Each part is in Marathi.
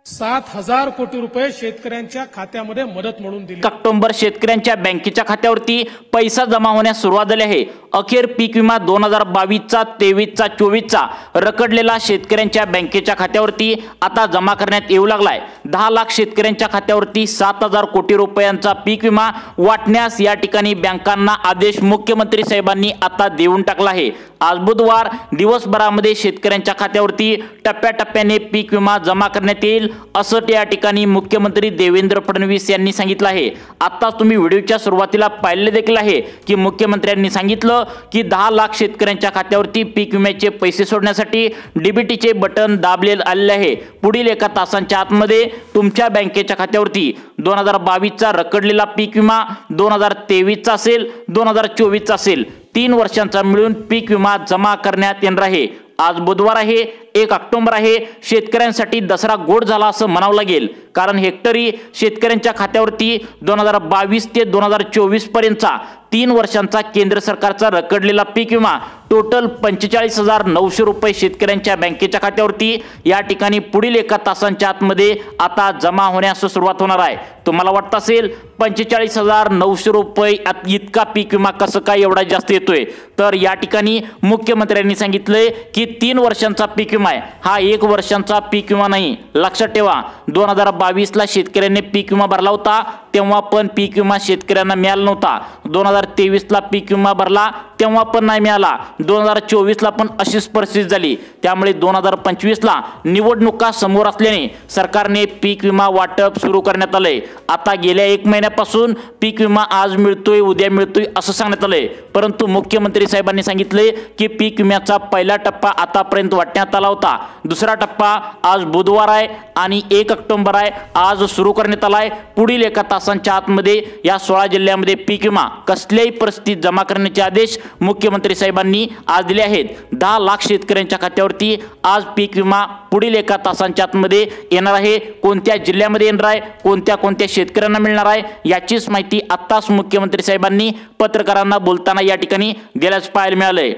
7,000 कोटी रुपये शेतकऱ्यांच्या खात्यामध्ये मदत म्हणून दिली। ऑक्टोबर शेतकऱ्यांच्या बँकेच्या खात्यावरती पैसा जमा होण्यास सुरुवात झाली आहे। अखेर पीक विमा 2022चा 23चा 24चा रखडलेला शेतकऱ्यांच्या बँकेच्या खात्यावरती आता जमा करण्यात येऊ लागलाय। 10 लाख शेतकऱ्यांच्या खात्यावरती 7,000 कोटी रुपयांचा पीक विमा वाटण्यास या ठिकाणी बँकांना आदेश मुख्यमंत्री साहेबांनी आता देऊन टाकला आहे। आज बुधवार दिवसभरामध्ये शेतकऱ्यांच्या खात्यावरती टप्प्याटप्प्याने पीक विमा जमा करण्यात येईल असं या ठिकाणी मुख्यमंत्री देवेंद्र फडणवीस यांनी सांगितलं आहे। आता तुम्ही व्हिडिओच्या सुरुवातीला पाहिले देखील आहे की मुख्यमंत्र्यांनी सांगितलं की 10 लाख शेतकऱ्यांच्या खात्यावरती पीक विम्याचे पैसे सोडण्यासाठी डीबीटीचे बटन दाबले आलेले आहे। पुढील एका तासांच्या आतमध्ये तुमच्या बँकेच्या खात्यावरती 2022चा रखडलेला पीक विमा 2023चा असेल 2024चा असेल 3 वर्षांचा मिळून पीक विमा जमा करण्यात येणार आहे। आज बुधवार आहे 1 ऑक्टोबर आहे। शेतकऱ्यांसाठी दसरा गोड झाला असं म्हणावं लागेल, कारण हेक्टरी शेतकऱ्यांच्या खात्यावरती 2022 ते 2024 पर्यंतचा 3 वर्षांचा केंद्र सरकारचा रखडलेला पीक विमा टोटल 45,900 रुपये शेतकऱ्यांच्या बँकेच्या खात्यावरती या ठिकाणी पुढील एका तासांच्या आतमध्ये आता जमा होण्यास सुरुवात होणार आहे। तुम्हाला वाटत असेल 45,900 रुपये इतका पीक विमा कसं काय एवढा जास्त येतोय, तर या ठिकाणी मुख्यमंत्र्यांनी सांगितलंय की 3 वर्षांचा पीक विमा आहे, हा 1 वर्षांचा पीक विमा नाही। लक्षात ठेवा 2022ला शेतकऱ्यांनी पीक विमा भरला होता तेव्हा पण पीक विमा शेतकऱ्यांना मिळाला नव्हता। 2023ला पीक विमा भरला तेव्हा पण नाही मिळाला। 2024ला पण अशीच परिस्थिती झाली। त्यामुळे 2025ला निवडणुका समोर असल्याने सरकारने पीक विमा वाटप सुरू करण्यात आले। आता गेल्या 1 महिन्यापासून पीक विमा आज मिळतोय उद्या मिळतोय असं सांगण्यात आलंय, परंतु मुख्यमंत्री साहेबांनी सांगितले की पीक विम्याचा पहिला टप्पा आतापर्यंत वाटण्यात आला होता। दुसरा टप्पा आज बुधवार आहे आणि 1 ऑक्टोबर आहे, आज सुरू करण्यात आलाय। पुढील एका तासांच्या आतमध्ये या 16 जिल्ह्यामध्ये पीक विमा कसल्याही परिस्थितीत जमा करण्याचे आदेश मुख्यमंत्री साहेबांनी आज दिले आहेत। 10 लाख शेतकऱ्यांच्या खात्यावरती आज पीक विमा पुढील एका तासांच्या आतमध्ये येणार आहे। कोणत्या जिल्ह्यामध्ये येणार आहे, कोणत्या शेतकऱ्यांना मिळणार आहे याचीच माहिती आत्ताच मुख्यमंत्री साहेबांनी पत्रकारांना बोलताना या ठिकाणी दिल्याचं पाहायला मिळालंय।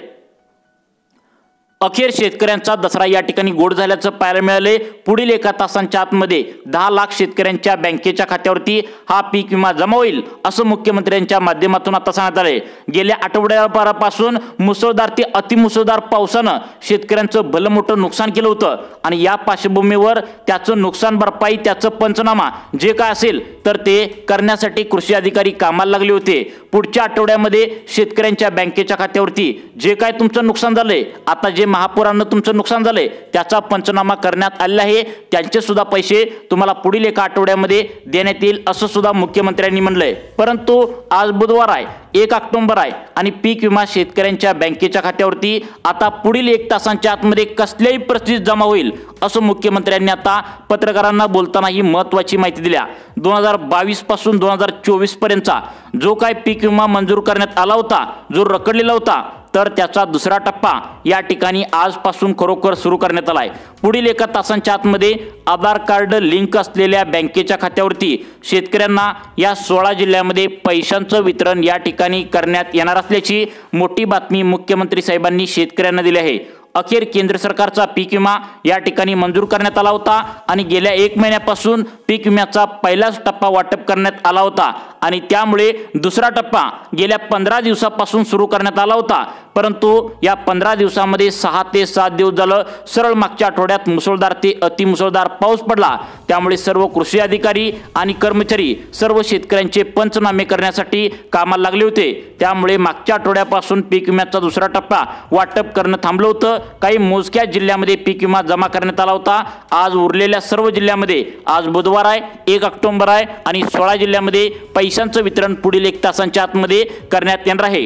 अखेर शेतकऱ्यांचा दसरा या ठिकाणी गोड झाल्याचं पाहायला मिळाले। पुढील एका तासांच्या आतमध्ये 10 लाख शेतकऱ्यांच्या बँकेच्या खात्यावरती हा पीक विमा जमा होईल असं मुख्यमंत्र्यांच्या माध्यमातून आता सांगण्यात आले। गेल्या आठवड्याभरापासून मुसळधार ते अतिमुसळधार पावसानं शेतकऱ्यांचं भलं मोठं नुकसान केलं होतं आणि या पार्श्वभूमीवर त्याचं नुकसान भरपाई त्याचं पंचनामा जे काय असेल तर ते करण्यासाठी कृषी अधिकारी कामाला लागले होते। पुढच्या आठवड्यामध्ये शेतकऱ्यांच्या बँकेच्या खात्यावरती जे काय तुमचं नुकसान झालंय, आता जे महापुरानं तुमचं नुकसान झालंय त्याचा पंचनामा करण्यात आलेला आहे, त्यांचे सुद्धा पैसे तुम्हाला पुढील एका आठवड्यामध्ये देण्यात येईल असं सुद्धा मुख्यमंत्र्यांनी म्हणलंय। परंतु आज बुधवार आहे 1 ऑक्टोबर आहे आणि पीक विमा शेतकऱ्यांच्या बँकेच्या खात्यावरती आता पुढील 1 तासांच्या आतमध्ये कसल्याही परिस्थितीत जमा होईल असं मुख्यमंत्र्यांनी आता पत्रकारांना बोलताना ही महत्त्वाची माहिती दिली। 2022 पासून 2024 पर्यंतचा जो काय पीक विमा मंजूर करण्यात आला होता, जो रखडलेला होता, तर त्याचा दुसरा टप्पा या ठिकाणी आजपासून खरोखर सुरू करण्यात आलाय। पुढील एका तासांच्या आतमध्ये आधार कार्ड लिंक असलेल्या बँकेच्या खात्यावरती शेतकऱ्यांना या 16 जिल्ह्यामध्ये पैशांचं वितरण या ठिकाणी करण्यात येणार असल्याची मोठी बातमी मुख्यमंत्री साहेबांनी शेतकऱ्यांना दिली आहे। अखेर केंद्र सरकारचा पीक विमा या ठिकाणी मंजूर करण्यात आला होता आणि गेल्या 1 महिन्यापासून पीक विम्याचा पहिलाच टप्पा वाटप करण्यात आला होता आणि त्यामुळे दुसरा टप्पा गेल्या 15 दिवसापासून सुरू करण्यात आला होता। परंतु या 15 दिवसामध्ये 6 ते 7 दिवस झालं सरळ मागच्या आठवड्यात मुसळधार ते अतिमुसळधार पाऊस पडला, त्यामुळे सर्व कृषी अधिकारी आणि कर्मचारी सर्व शेतकऱ्यांचे पंचनामे करण्यासाठी कामाला लागले होते। त्यामुळे मागच्या आठवड्यापासून पीक विम्याचा दुसरा टप्पा वाटप करणं थांबलं होतं। काही मोजक्या जिल्ह्यामध्ये पीक विमा जमा करण्यात आला होता। आज उरलेल्या सर्व जिल्ह्यामध्ये आज बुधवार आहे 1 ऑक्टोबर आहे आणि 16 जिल्ह्यामध्ये पैशांचं वितरण पुढील 1 तासांच्या आतमध्ये करण्यात येणार आहे।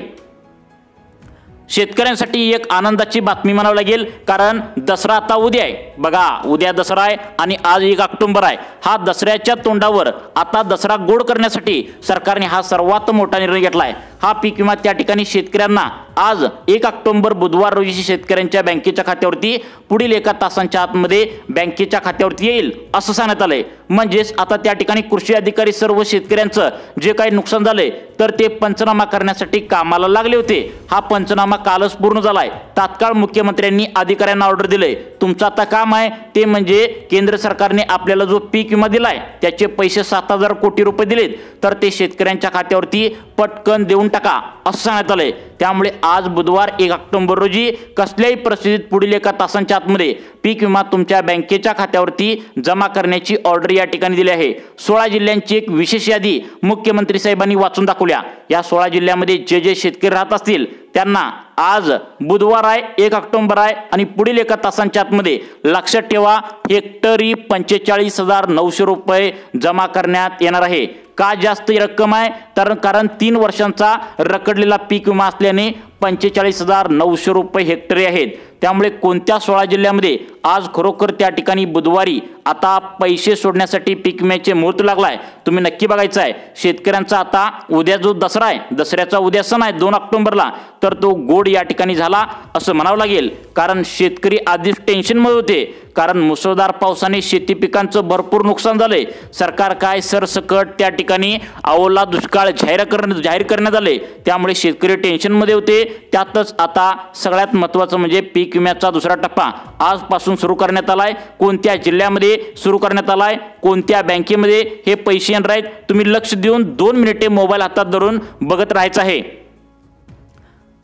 शेतकऱ्यांसाठी एक आनंदाची बातमी म्हणावी लागेल, कारण दसरा आता उद्या आहे। बघा उद्या दसरा आहे आणि आज 1 ऑक्टोबर आहे। हा दसऱ्याच्या तोंडावर आता दसरा गोड करण्यासाठी सरकारने हा सर्वात मोठा निर्णय घेतलाय। हा पीक विमा त्या ठिकाणी शेतकऱ्यांना आज 1 ऑक्टोबर बुधवार रोजी शेतकऱ्यांच्या बँकेच्या खात्यावरती पुढील 1 तासांच्या आतमध्ये बँकेच्या खात्यावरती येईल असं सांगण्यात आलंय। म्हणजेच आता त्या ठिकाणी कृषी अधिकारी सर्व शेतकऱ्यांचं जे काही नुकसान झालंय तर ते पंचनामा करण्यासाठी कामाला लागले होते। हा पंचनामा कालच पूर्ण झालाय। तात्काळ मुख्यमंत्र्यांनी अधिकाऱ्यांना ऑर्डर दिले, तुमचं आता काम आहे ते म्हणजे केंद्र सरकारने आपल्याला जो पीक विमा दिलाय त्याचे पैसे 7,000 कोटी रुपये दिलेत तर ते शेतकऱ्यांच्या खात्यावरती पटकन देऊन टाका असं सांगण्यात आलंय। त्यामुळे आज बुधवार 1 ऑक्टोबर रोजी कसल्याही परिस्थितीत पुढील 1 तासांच्या आतमध्ये पीक विमा तुमच्या बँकेच्या खात्यावरती जमा करण्याची ऑर्डर या ठिकाणी दिली आहे। 16 जिल्ह्यांची एक विशेष यादी मुख्यमंत्री साहेबांनी वाचून दाखवल्या। या 16 जिल्ह्यामध्ये जे शेतकरी राहत असतील त्यांना आज बुधवार आहे, 1 ऑक्टोबर आहे आणि पुढील 1 तासांच्या आतमध्ये लक्षात ठेवा हेक्टरी 45,900 रुपये जमा करण्यात येणार आहे। का जास्त रक्कम आहे तर कारण 3 वर्षांचा रखडलेला पीक विमा असल्याने 45,900 रुपये हेक्टरी आहेत। त्यामुळे कोणत्या 16 जिल्ह्यामध्ये आज खरोखर त्या ठिकाणी बुधवारी आता पैसे सोडण्यासाठी पीक विम्याचे मुहूर्त लागलाय तुम्ही नक्की बघायचं आहे। शेतकऱ्यांचा आता उद्या जो दसरा आहे, दसऱ्याचा उद्या सण आहे 2 ऑक्टोबरला, तर तो गोड या ठिकाणी झाला असं म्हणावं लागेल। कारण शेतकरी आधीच टेन्शनमध्ये होते, कारण मुसळधार पावसाने शेती पिकांचं भरपूर नुकसान झालंय। सरकार काय सरसकट त्या ठिकाणी ओला दुष्काळ जाहीर करण्यात आले, त्यामुळे शेतकरी टेन्शनमध्ये होते। त्यातच आता सगळ्यात महत्त्वाचं म्हणजे पीक विम्याचा दुसरा टप्पा आजपासून सुरू करण्यात आलाय। कोणत्या जिल्ह्यामध्ये सुरू करण्यात आलाय, कोणत्या बँकेमध्ये हे पैसे येणार आहेत, तुम्ही लक्ष देऊन 2 मिनिटे मोबाईल हातात धरून बघत राहायचं आहे।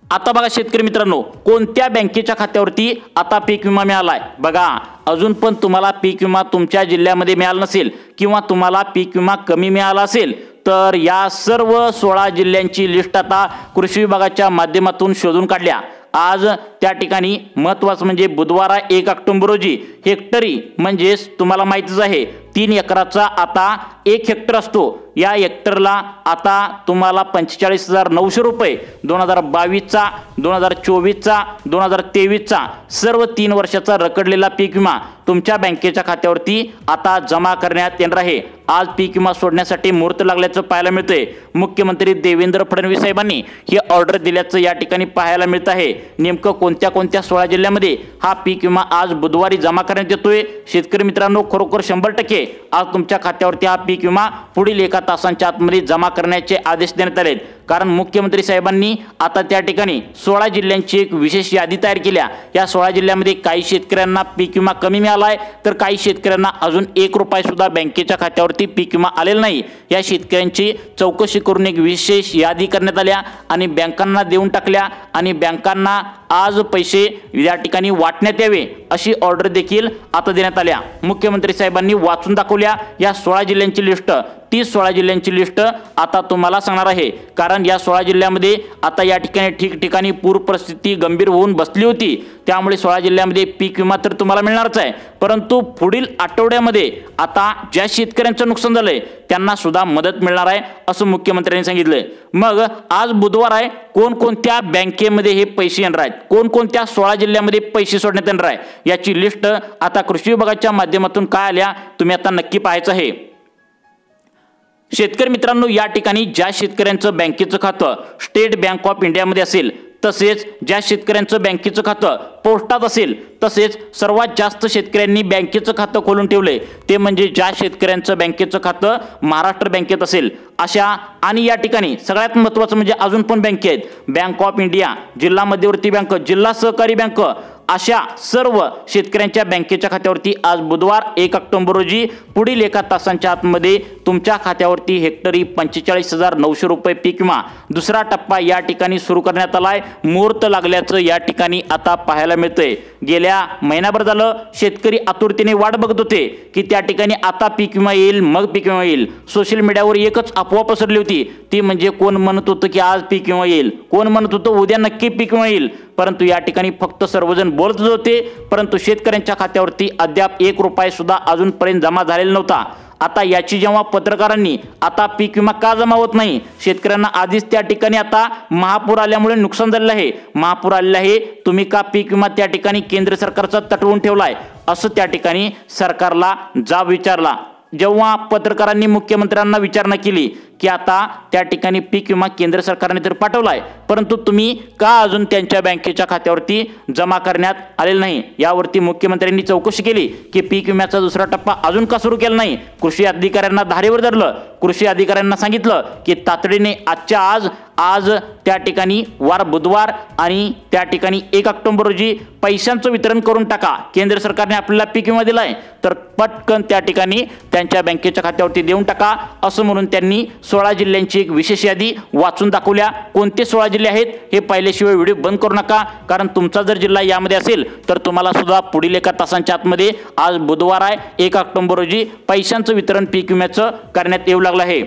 आता बघा शेतकरी मित्रांनो, कोणत्या बँकेच्या खात्यावरती आता पीक विमा मिळालाय बघा। अजून पण तुम्हाला पीक विमा तुमच्या जिल्ह्यामध्ये मिळाला नसेल किंवा तुम्हाला पीक विमा कमी मिळाला असेल तर या सर्व 16 जिल्ह्यांची लिस्ट आता कृषी विभागाच्या माध्यमातून शोधून काढल्या। आज त्या ठिकाणी महत्त्वाचं म्हणजे बुधवार 1 ऑक्टोबर रोजी हेक्टरी म्हणजेच तुम्हाला माहितीच आहे 3 एकराचा आता 1 हेक्टर असतो। या हेक्टरला आता तुम्हाला 45,900 रुपये 2022चा, 2024चा, 2023चा सर्व 3 वर्षाचा रखडलेला पीक विमा तुमच्या बँकेच्या खात्यावरती आता जमा करण्यात येणार आहे। आज पीक विमा सोडण्यासाठी मुहूर्त लागल्याचं पाहायला मिळतंय। मुख्यमंत्री देवेंद्र फडणवीस साहेबांनी ही ऑर्डर दिल्याचं या ठिकाणी पाहायला मिळत आहे। नेमकं कोणत्या 16 जिल्ह्यामध्ये हा पीक विमा आज बुधवारी जमा करण्यात येतोय शेतकरी मित्रांनो, खरोखर 100% आज तुमच्या खात्यावरती हा पीक विमा पुढील 1 तासांच्या आतमध्ये जमा करण्याचे आदेश देण्यात आलेत। कारण मुख्यमंत्री साहेबांनी आता त्या ठिकाणी 16 जिल्ह्यांची एक विशेष यादी तयार केल्या। या 16 जिल्ह्यामध्ये काही शेतकऱ्यांना पीक विमा कमी मिळालाय तर काही शेतकऱ्यांना अजून 1 रुपया सुद्धा बँकेच्या खात्यावरती पीक विमा आलेला नाही। या शेतकऱ्यांची चौकशी करून एक विशेष यादी करण्यात आल्या आणि बँकांना देऊन टाकल्या आणि बँकांना आज पैसे या ठिकाणी वाटण्यात यावे अशी ऑर्डर देखील आता देण्यात आल्या। मुख्यमंत्री साहेबांनी वाचून दाखवल्या या 16 जिल्ह्यांची लिस्ट। 16 जिल्ह्यांची लिस्ट आता तुम्हाला सांगणार आहे, कारण या 16 जिल्ह्यामध्ये आता या ठिकाणी ठिकठिकाणी पूर परिस्थिती गंभीर होऊन बसली होती। त्यामुळे 16 जिल्ह्यामध्ये पीक विमा तर तुम्हाला मिळणारच आहे, परंतु पुढील आठवड्यामध्ये आता ज्या शेतकऱ्यांचं नुकसान झालंय त्यांना सुद्धा मदत मिळणार आहे असं मुख्यमंत्र्यांनी सांगितलंय। मग आज बुधवार आहे, कोणकोणत्या बँकेमध्ये हे पैसे येणार आहेत, कोणकोणत्या 16 जिल्ह्यामध्ये पैसे सोडण्यात येणार आहे याची लिस्ट आता कृषी विभागाच्या माध्यमातून काय आल्या तुम्ही आता नक्की पाहायचं आहे। शेतकरी मित्रांनो, या ठिकाणी ज्या शेतकऱ्यांचं बँकेचं खातं स्टेट बँक ऑफ इंडियामध्ये असेल, तसेच ज्या शेतकऱ्यांचं बँकेचं खातं पोस्टात असेल, तसेच सर्वात जास्त शेतकऱ्यांनी बँकेचं खातं खोलून ठेवलंय ते म्हणजे ज्या शेतकऱ्यांचं बँकेचं खातं महाराष्ट्र बँकेत असेल अशा, आणि या ठिकाणी सगळ्यात महत्त्वाचं म्हणजे अजून पण बँके आहेत, बँक ऑफ इंडिया, जिल्हा मध्यवर्ती बँक, जिल्हा सहकारी बँक, अशा सर्व शेतकऱ्यांच्या बँकेच्या खात्यावरती आज बुधवार 1 ऑक्टोबर रोजी पुढील 1 तासांच्या आतमध्ये तुमच्या खात्यावरती हेक्टरी 45,900 रुपये पीक विमा दुसरा टप्पा या ठिकाणी सुरू करण्यात आलाय। मुहूर्त लागल्याचं या ठिकाणी आता पाहायला मिळतंय। गेल्या महिनाभर झालं शेतकरी आतुरतेने वाट बघत होते की त्या ठिकाणी आता पीक विमा येईल, मग पीक विमा येईल। सोशल मीडियावर एकच अफवा पसरली होती, ती म्हणजे कोण म्हणत होतं की आज पीक विमा येईल, कोण म्हणत होतं उद्या नक्की पीक विमा येईल, परंतु या ठिकाणी फक्त सर्वजण बोलत होते, परंतु शेतकऱ्यांच्या खात्यावरती अद्याप 1 रुपया सुद्धा अजूनपर्यंत जमा झालेला नव्हता। आता याची जेव्हा पत्रकारांनी आता पीक विमा का जमा होत नाही, शेतकऱ्यांना आधीच त्या ठिकाणी आता महापूर आल्यामुळे नुकसान झालेलं आहे, महापूर आलेला आहे, तुम्ही का पीक विमा त्या ठिकाणी केंद्र सरकारचा तटवून ठेवलाय असं त्या ठिकाणी सरकारला जाब विचारला। जेव्हा पत्रकारांनी मुख्यमंत्र्यांना विचारणा केली की आता त्या ठिकाणी पीक विमा केंद्र सरकारने तर पाठवलाय, परंतु तुम्ही का अजून त्यांच्या बँकेच्या खात्यावरती जमा करण्यात आलेलं नाही, यावरती मुख्यमंत्र्यांनी चौकशी केली की पीक विम्याचा दुसरा टप्पा अजून का सुरू केला नाही. कृषी अधिकाऱ्यांना धारेवर धरलं. कृषी अधिकाऱ्यांना सांगितलं की तातडीने आजच्या आज त्या ठिकाणी वार बुधवार आणि त्या ठिकाणी 1 ऑक्टोबर रोजी पैशांचं वितरण करून टाका. केंद्र सरकारने आपल्याला पीक विमा दिलाय तर पटकन त्या ठिकाणी त्यांच्या बँकेच्या खात्यावरती देऊन टाका असं म्हणून त्यांनी 16 जिल्ह्यांची एक विशेष यादी वाचून दाखवल्या. कोणते 16 जिल्हे आहेत हे पाहिल्याशिवाय व्हिडिओ बंद करू नका, कारण तुमचा जर जिल्हा यामध्ये असेल तर तुम्हाला सुद्धा पुढील एका तासांच्या आतमध्ये, आज बुधवार आहे 1 ऑक्टोबर रोजी, पैशांचं वितरण पीक विम्याचं करण्यात येऊ लागलं आहे.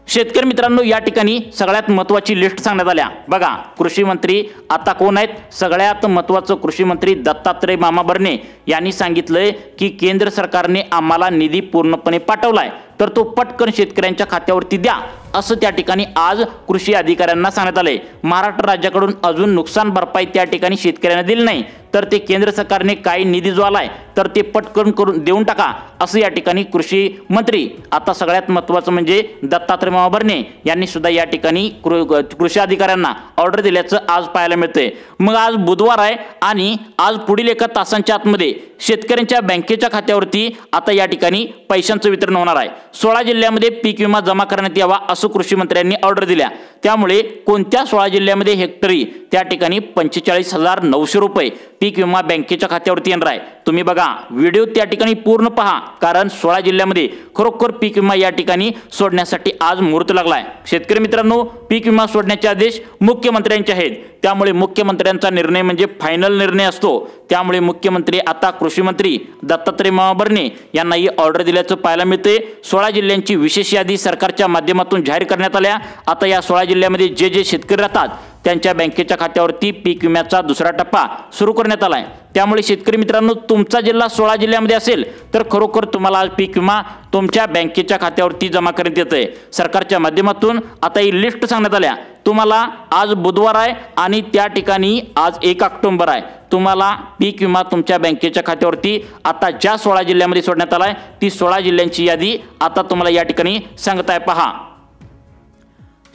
शेतकरी मित्रांनो, या ठिकाणी सगळ्यात महत्त्वाची लिस्ट सांगण्यात आल्या. बघा, कृषी मंत्री आता कोण आहेत? सगळ्यात महत्त्वाचं कृषी मंत्री दत्तात्रय मामा भरणे यांनी सांगितलंय की केंद्र सरकारने आम्हाला निधी पूर्णपणे पाठवलाय तर तो पटकन शेतकऱ्यांच्या खात्यावरती द्या असं त्या ठिकाणी आज कृषी अधिकाऱ्यांना सांगण्यात आले. महाराष्ट्र राज्याकडून अजून नुकसान भरपाई त्या ठिकाणी शेतकऱ्यांना दिली नाही तर ते केंद्र सरकारने काही निधी जो आलाय तर ते पटकन करून देऊन टाका असं या ठिकाणी कृषी मंत्री, आता सगळ्यात महत्त्वाचं म्हणजे दत्तात्रय मामा भरणे यांनी सुद्धा या ठिकाणी कृषी अधिकाऱ्यांना ऑर्डर दिल्याचं आज पाहायला मिळतंय. मग आज बुधवार आहे आणि आज पुढील एका तासांच्या आतमध्ये शेतकऱ्यांच्या बँकेच्या खात्यावरती आता या ठिकाणी पैशांचं वितरण होणार आहे. 16 जिल्ह्यामध्ये पीक विमा जमा करण्यात यावा असं कृषी मंत्र्यांनी ऑर्डर दिल्या. त्यामुळे कोणत्या 16 जिल्ह्यामध्ये हेक्टरी त्या ठिकाणी 45,900 रुपये पीक विमा बँकेच्या खात्यावरती येणार आहे. तुम्ही बघा, व्हिडिओ त्या ठिकाणी पूर्ण पहा, कारण 16 जिल्ह्यामध्ये खरोखर पीक विमा या ठिकाणी सोडण्यासाठी आज मुहूर्त लागलाय. शेतकरी मित्रांनो, पीक विमा सोडण्याचे आदेश मुख्यमंत्र्यांचे आहेत. त्यामुळे मुख्यमंत्र्यांचा निर्णय म्हणजे फायनल निर्णय असतो. त्यामुळे मुख्यमंत्री आता कृषी मंत्री दत्तात्रय मामा भरणे यांना ही ऑर्डर दिल्याचं पाहायला मिळते. 16 जिल्ह्यांची विशेष यादी सरकारच्या माध्यमातून जाहीर करण्यात आल्या. आता या 16 जिल्ह्यामध्ये जे शेतकरी राहतात त्यांच्या बँकेच्या खात्यावरती पीक विम्याचा दुसरा टप्पा सुरू करण्यात आलाय. त्यामुळे शेतकरी मित्रांनो, तुमचा जिल्हा 16 जिल्ह्यामध्ये असेल तर खरोखर तुम्हाला आज पीक विमा तुमच्या बँकेच्या खात्यावरती जमा करण्यात येतोय. सरकारच्या माध्यमातून आता ही लिस्ट सांगण्यात आल्या. तुम्हाला आज बुधवार आहे आणि त्या ठिकाणी आज 1 ऑक्टोबर आहे. तुम्हाला पीक विमा तुमच्या बँकेच्या खात्यावरती आता ज्या 16 जिल्ह्यामध्ये सोडण्यात आलाय ती 16 जिल्ह्यांची यादी आता तुम्हाला या ठिकाणी सांगत आहे. पहा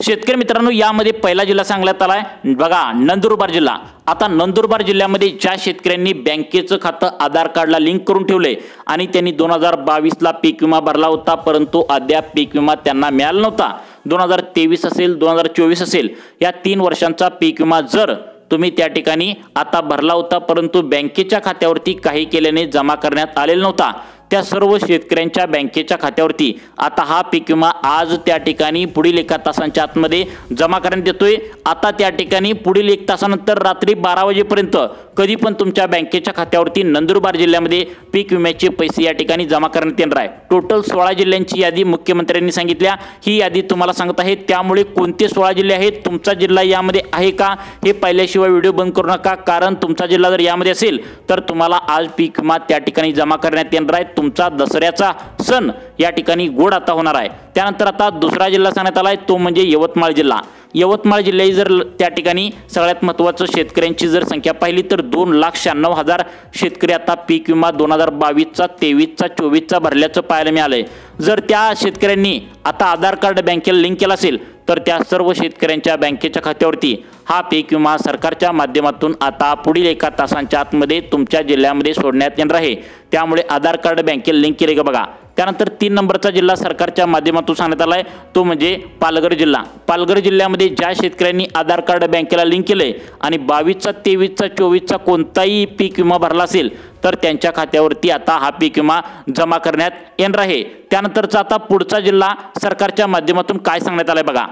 शेतकरी मित्रांनो, यामध्ये पहिला जिल्हा सांगण्यात आलाय बघा, नंदुरबार जिल्हा. आता नंदुरबार जिल्ह्यामध्ये ज्या शेतकऱ्यांनी बँकेचं खातं आधार कार्डला लिंक करून ठेवले आणि त्यांनी 2022ला पीक विमा भरला होता परंतु अद्याप पीक विमा त्यांना मिळाला नव्हता, 2023 असेल 2024 असेल, या 3 वर्षांचा पीक विमा जर तुम्ही त्या ठिकाणी आता भरला होता परंतु बँकेच्या खात्यावरती काही केल्याने जमा करण्यात आलेला नव्हता, त्या सर्व शेतकऱ्यांच्या बँकेच्या खात्यावरती आता हा पीक विमा आज त्या ठिकाणी पुढील 1 तासांच्या आतमध्ये जमा करण्यात येतोय. आता त्या ठिकाणी पुढील 1 तासानंतर रात्री 12 वाजेपर्यंत कधी पण तुमच्या बँकेच्या खात्यावरती नंदुरबार जिल्ह्यामध्ये पीक विम्याचे पैसे या ठिकाणी जमा करण्यात येणार आहे. टोटल 16 जिल्ह्यांची यादी मुख्यमंत्र्यांनी सांगितल्या. ही यादी तुम्हाला सांगत आहे. त्यामुळे कोणते 16 जिल्हे आहेत, तुमचा जिल्हा यामध्ये आहे का हे पाहिल्याशिवाय व्हिडिओ बंद करू नका, कारण तुमचा जिल्हा जर यामध्ये असेल तर तुम्हाला आज पीक विमा त्या ठिकाणी जमा करण्यात येणार आहे. तुमचा दसऱ्याचा सण या ठिकाणी गोड आता होणार आहे. त्यानंतर आता दुसरा जिल्हा सांगण्यात आलाय तो म्हणजे यवतमाळ जिल्हा. यवतमाळ जिल्ह्याची जर त्या ठिकाणी सगळ्यात महत्त्वाचं शेतकऱ्यांची जर संख्या पाहिली तर 2,96,000 शेतकरी आता पीक विमा 2022चा 23चा 24चा भरल्याचं पाहायला मिळालंय. जर त्या शेतकऱ्यांनी आता आधार कार्ड बँकेला लिंक केला असेल तर त्या सर्व शेतकऱ्यांच्या बँकेच्या खात्यावरती हा पीक विमा सरकारच्या माध्यमातून आता पुढील 1 तासांच्या आतमध्ये तुमच्या जिल्ह्यामध्ये सोडण्यात येणार आहे. त्यामुळे आधार कार्ड बँकेला लिंक केले का बघा. त्यानंतर 3 नंबरचा जिल्हा सरकारच्या माध्यमातून सांगण्यात आलाय तो म्हणजे पालघर जिल्हा. पालघर जिल्ह्यामध्ये ज्या शेतकऱ्यांनी आधार कार्ड बँकेला लिंक केलंय आणि 22चा 23चा 24चा कोणताही पीक विमा भरला असेल तर त्यांच्या खात्यावरती आता हा पीक विमा जमा करण्यात येणार आहे. त्यानंतरचा आता पुढचा जिल्हा सरकारच्या माध्यमातून काय सांगण्यात आलाय बघा.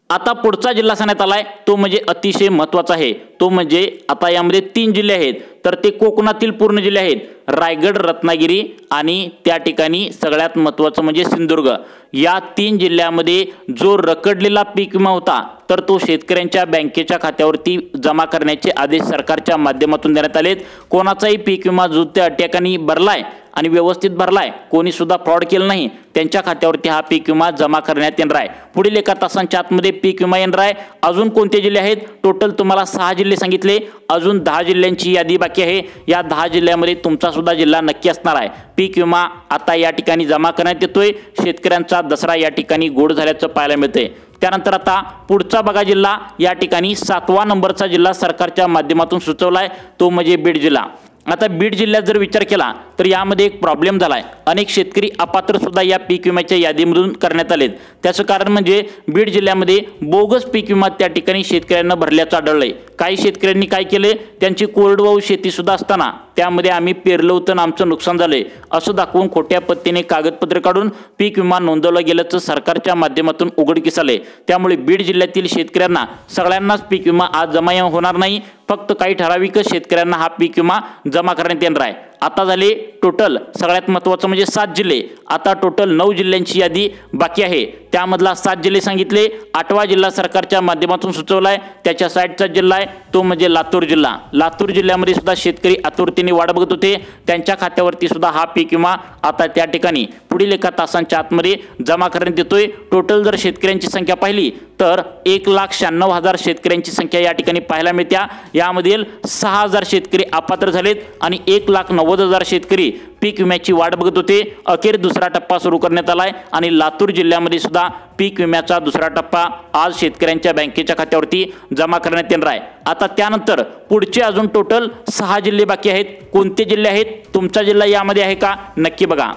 आता पुढचा जिल्हा सांगण्यात आलाय तो म्हणजे अतिशय महत्त्वाचा आहे. तो म्हणजे आता यामध्ये 3 जिल्हे आहेत तर ते कोकणातील पूर्ण जिल्हे आहेत, रायगड, रत्नागिरी आणि त्या ठिकाणी सगळ्यात महत्त्वाचं म्हणजे सिंधुदुर्ग. या 3 जिल्ह्यामध्ये जो रखडलेला पीक विमा होता तर तो शेतकऱ्यांच्या बँकेच्या खात्यावरती जमा करण्याचे आदेश सरकारच्या माध्यमातून देण्यात आलेत. कोणाचाही पीक विमा जो त्या ठिकाणी भरलाय आणि व्यवस्थित भरलाय, कोणी सुद्धा फ्रॉड केलं नाही, त्यांच्या खात्यावरती हा पीक विमा जमा करण्यात येणार आहे। पुढील एका तासांच्या आतमध्ये पीक विमा येणार आहे। अजून कोणते जिल्हे आहेत? टोटल तुम्हाला 6 जिल्हे सांगितले, अजून 10 जिल्ह्यांची यादी बाकी आहे। या 10 जिल्ह्यामध्ये तुमचा सुद्धा जिल्हा नक्की असणार आहे। पीक विमा आता या ठिकाणी जमा करण्यात येतोय। शेतकऱ्यांचा दसरा या ठिकाणी गोड झाल्याचं पाहायला मिळतंय। त्यानंतर आता पुढचा बघा जिल्हा, या ठिकाणी 7वा नंबरचा जिल्हा सरकारच्या माध्यमातून सुचवलाय, तो म्हणजे बीड जिल्हा। आता बीड जिल्ह्यात जर विचार केला तर यामध्ये एक प्रॉब्लेम झालाय, अनेक शेतकरी अपात्र सुद्धा या पीक विम्याच्या यादीमधून करण्यात आलेत। त्याचं कारण म्हणजे बीड जिल्ह्यामध्ये बोगस पीक विमा त्या ठिकाणी शेतकऱ्यांना भरल्याचं आढळलंय। काही शेतकऱ्यांनी काय केले, त्यांची कोरडवाहू शेती सुद्धा असताना त्यामध्ये आम्ही पेरलं होतं, आमचं नुकसान झालंय असं दाखवून खोट्या पद्धतीने कागदपत्र काढून पीक विमा नोंदवलं गेल्याचं सरकारच्या माध्यमातून उघडकीस आलंय। त्यामुळे बीड जिल्ह्यातील शेतकऱ्यांना सगळ्यांनाच पीक विमा आज जमा होणार नाही, फक्त काही ठराविक शेतकऱ्यांना हा पीक विमा जमा करण्यात येणार आहे। आता झाले टोटल सगळ्यात महत्त्वाचं म्हणजे 7 जिल्हे, आता टोटल 9 जिल्ह्यांची यादी बाकी आहे। त्यामधला 7 जिल्हे सांगितले, 8वा जिल्हा सरकारच्या माध्यमातून सुचवलाय, त्याच्या साईडचा जिल्हा आहे तो म्हणजे लातूर जिल्हा। लातूर जिल्ह्यामध्ये सुद्धा शेतकरी आतुरतेने वाट बघत होते, त्यांच्या खात्यावरती सुद्धा हा पीक विमा आता त्या ठिकाणी पुढील एका तासांच्या आतमध्ये जमा करण्यात येतोय। टोटल जर शेतकऱ्यांची संख्या पाहिली तर 1,96,000 शेतकऱ्यांची संख्या या ठिकाणी पाहायला मिळते। यामधील 6,000 शेतकरी अपात्र झालेत आणि 1,90,000 शेतकरी पीक विम्याची वाट बघत होते। अखेर दुसरा टप्पा सुरू करण्यात आलाय आणि लातूर जिल्ह्यामध्ये सुद्धा पीक विम्याचा दुसरा टप्पा आज शेतकऱ्यांच्या बँकेच्या खात्यावरती जमा करण्यात येणार आहे। आता त्यानंतर पुढचे अजून टोटल 6 जिल्हे बाकी आहेत। कोणते जिल्हे आहेत? तुमचा जिल्हा यामध्ये आहे का? नक्की बघा।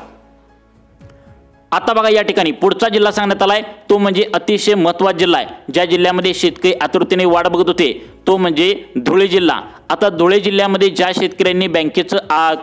आता बघा या ठिकाणी पुढचा जिल्हा सांगण्यात आलाय, तो म्हणजे अतिशय महत्त्वाचा जिल्हा आहे, ज्या जिल्ह्यामध्ये शेतकरी आतुरतेने वाट बघत होते, तो म्हणजे धुळे जिल्हा। आता धुळे जिल्ह्यामध्ये ज्या शेतकऱ्यांनी बँकेचं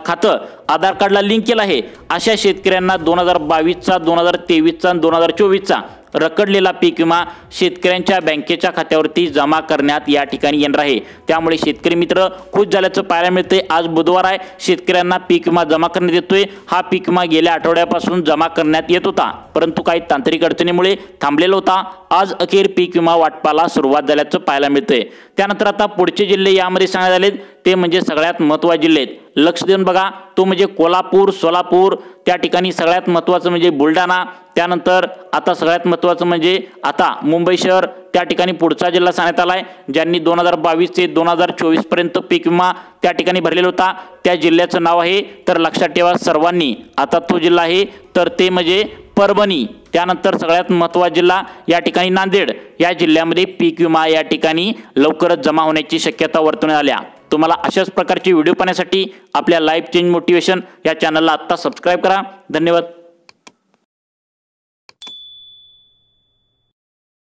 खातं आधार कार्डला लिंक केलं आहे अशा शेतकऱ्यांना 2022चा 2023चा 2024चा रखडलेला पीक विमा शेतकऱ्यांच्या बँकेच्या खात्यावरती जमा करण्यात या ठिकाणी येणार आहे। त्यामुळे शेतकरी मित्र खुश झाल्याचं पाहायला मिळतंय। आज बुधवार आहे, शेतकऱ्यांना पीक विमा जमा करण्यात येतोय। हा पीक विमा गेल्या आठवड्यापासून जमा करण्यात येत होता, परंतु काही तांत्रिक अडचणीमुळे थांबलेला होता। आज अखेर पीक विमा वाटपाला सुरुवात झाल्याचं पाहायला मिळतंय। त्यानंतर आता पुढचे जिल्हे यामध्ये सांगण्यात आलेत, ते म्हणजे सगळ्यात महत्त्वाचे जिल्हे आहेत, लक्ष देऊन बघा, तो म्हणजे कोल्हापूर, सोलापूर, त्या ठिकाणी सगळ्यात महत्त्वाचं म्हणजे बुलढाणा, त्यानंतर आता सगळ्यात महत्त्वाचं म्हणजे आता मुंबई शहर, त्या ठिकाणी पुढचा जिल्हा सांगण्यात आलाय, ज्यांनी 2022 ते 2024 पर्यंत पीक विमा त्या ठिकाणी भरलेला होता, त्या जिल्ह्याचं नाव आहे, तर लक्षात ठेवा सर्वांनी, आता तो जिल्हा आहे तर ते म्हणजे परभणी। त्यानंतर सगळ्यात महत्त्वाचा जिल्हा या ठिकाणी नांदेड, या जिल्ह्यामध्ये पीक विमा या ठिकाणी लवकरच जमा होण्याची शक्यता वर्तवण्यात आल्या। तुम्हाला अशाच प्रकारचे व्हिडिओ पाहण्यासाठी आपल्या लाईफ चेंज मोटिवेशन या चॅनलला आत्ता सबस्क्राईब करा। धन्यवाद।